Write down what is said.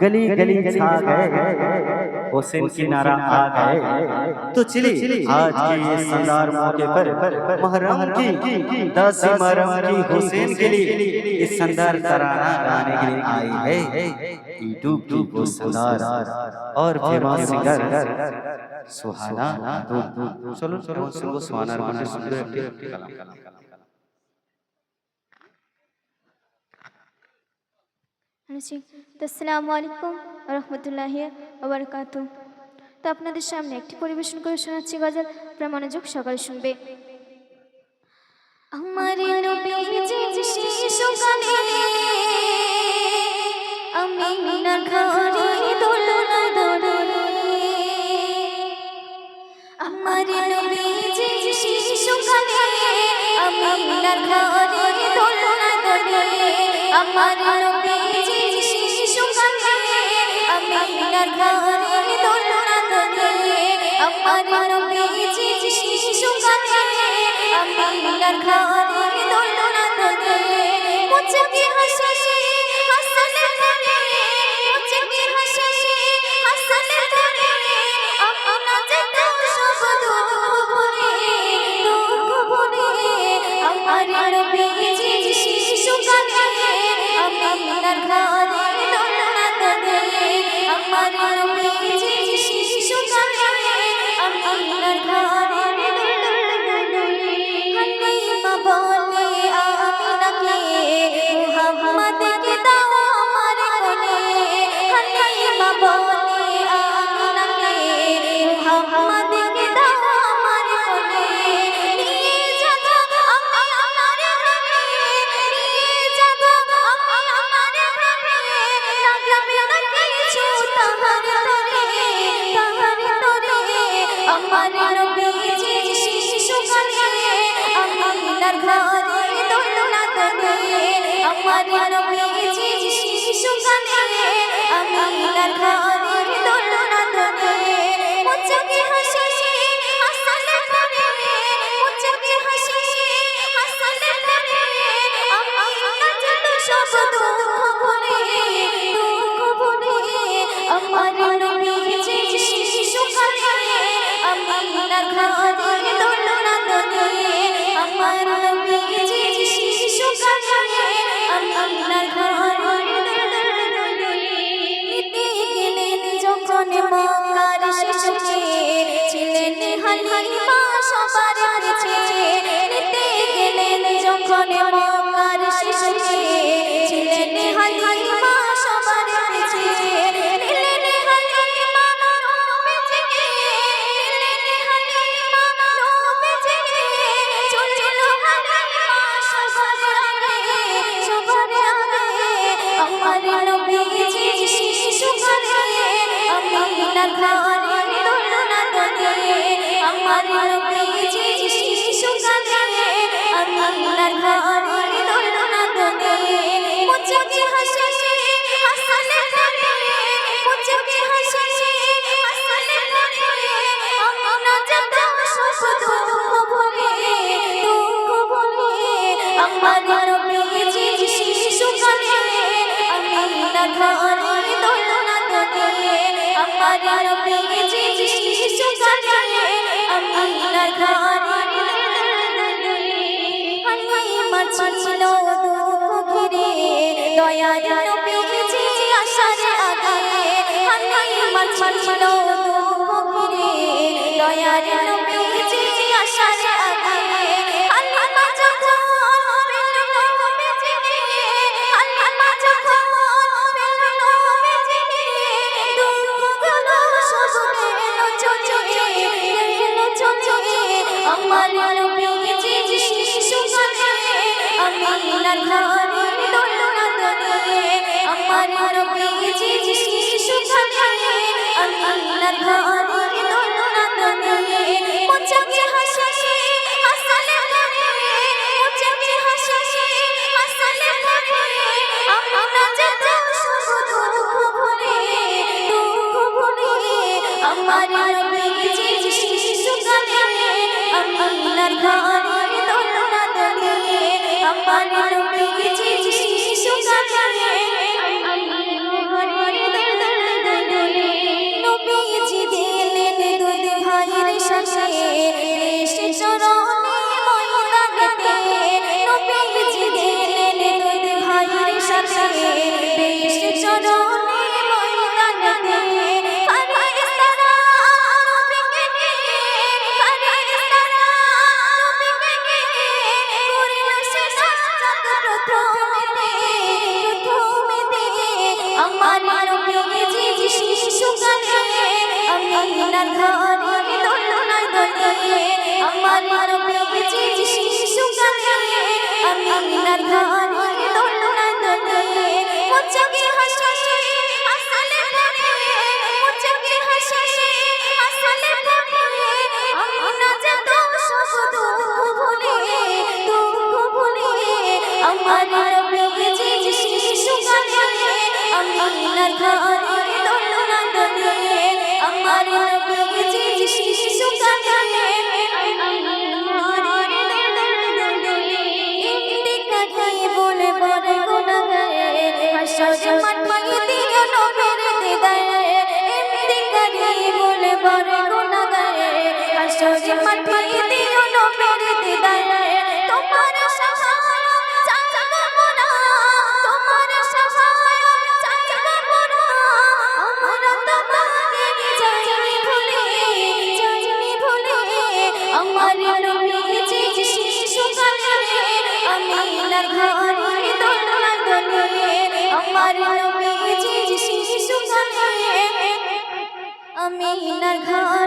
गली गली छा गए, हुसैन की नारा आ गए। तो चलिए आज के ये शानदार मौके पर मुहर्रम की 10 मुहर्रम की हुसैन के लिए इस शानदार तराना गाने के लिए आई है यूट्यूब की वो शानदार और फेमस सिंगर सुहाना खातून। चलो चलो सुनो सुहानार মধ্যে সুন্দর একটি কালাম। আসসালামু আলাইকুম ওয়া রাহমাতুল্লাহি ওয়া বারাকাতুহু। তো আপনাদের সামনে একটি পরিবেশন করে শোনাচ্ছি গজল, আপনারা মনোযোগ সহকারে শুনবে। আমার নবীজি শিশুকালে আমিনার ঘরে দোলনা দোলে, আমার নবীজি শিশুকালে আমিনার ঘরে দোলনা দোলে, আমার নবীজি শিশুকালে আমিনার ঘরে দোলনা দোলে, আমার নবীজি শিশুকালে আমিনার ঘরে দোলনা দোলে। মুচকি হাসি হাসলে করে, মুচকি হাসি হাসলে করে, আপনা যেত সব দুঃখ ভুলে, দুঃখ ভুলে। আমার নবীজি শিশুকালে আমিনার ঘরে দোলনা দোলে, আমার নবীজি শিশুকালে আমিনার ঘরে দোলনা দোলে। হালিমা বলে আমিনাকে মুহাম্মদকে দাও আমার কোলে, হালিমা বলে আমিনাকে মুহাম্মদকে দাও আমার কোলে। নিয়ে যাব আমি আমার ঘরে, নিয়ে যাব আমি আমার ঘরে, লাগবে না কিছু তাহার তরে, তাহার তরে। আমার নবীজি শিশুকালে আমিনার ঘরে দোলনা দোলে, আমার নবীজি শিশুকালে আমিনার ঘরে দোলনা দোলে। মুচকি হাসি হাসলে করে, মুচকি হাসি হাসলে করে, আপনা যেত সব দুঃখ ভুলে, দুঃখ ভুলে। আমার নবীজি শিশুকালে আমিনার ঘরে দোলনা দোলে, আমার নবীজি শিশুকালে আমিনার ঘরে দোলনা দোলে। নিতে গেলেন যখন মক্কার শিশুকে, ছিলেন হালিমা সবার কাছে। নিতে গেলেন যখন মক্কার শিশুকে, ছিলেন হালিমা সবার কাছে। নিলেন হালিমা নবীজিকে, নিলেন হালিমা নবীজিকে, চলল হালিমা সবার আগে, সবার আগে। আমার নবীজি শিশুকালে আমিনার ঘরে দোলনা দোলে, আমার নবীজি শিশুকালে আমিনার ঘরে দোলনা দোলে। মুচকি হাসি হাসলে করে, মুচকি হাসি হাসলে করে, আপনা যেত সব দুঃখ ভুলে, দুঃখ ভুলে। আমার নবীজি শিশুকালে আমিনার ঘরে দোলনা দোলে, আমার নবীজি শিশুকালে আমিনার ঘরে দোলনা দোলে। হালিমা ছিল দুঃখ ঘিরে, দয়ার নবীজি আসার আগে, হালিমা ছিল দুঃখ ঘিরে, দয়ার নবীজি আসার আগে। হালিমা যখন পেল নবীজিকে, হালিমা যখন পেল নবীজিকে, দুঃখগুলো সব গেল চলে, গেল চলে। আমার নবীজি শিশুকালে আমিনার ঘরে দোলনা দোলে, আমার নবীজি শিশুকালে আমিনার ঘরে দোলনা দোলে। মুচকি হাসি হাসলে করে, মুচকি হাসি হাসলে করে, আপনা যেত সব দুঃখ ভুলে, দুঃখ ভুলে। আমার নবীজি শিশুকালে আমিনার ঘরে দোলনা দোলে, আমার নবীজি শিশুকালে আমিনার ঘরে দোলনা চরণে ময়দানেতে ফারিস্তারা নবীকে নিয়ে ফারিস্তারা নবীকে নিয়ে করিল সে সাজাত প্রথমেতে আমার নবীজি শিশুকালে আমিনার ঘরে দোলনায় দোলে আমার নবীজি শিশুকালে আমিনার ঘরে দোলনায় দোলে মুচকি হাসি হাসলে পরে মুচকি হাসি হাসলে পরে আমিনা যে সব দুঃখ ভুলে আমার নবীজি শিশুকালে আমিনার ঘরে দোলনায় দোলে আমার নবীজি শিশুকালে বলে বলে গুনাগারে হাসর মাঠে দিও নবীর দিদারে ইন্তিকারি বলে বলে গুনাগারে হাসর মাঠে দিও নবীর দিদারে তোমার সহায় চাইব না তোমার সহায় চাইব না আমরা তোমাকে যাইনি ভুলে আমার নবীজি শিশুকালে আমিনার ঘরে দোলনায় দোলে আমার নবীজি শিশুকালে আমিনার ঘরে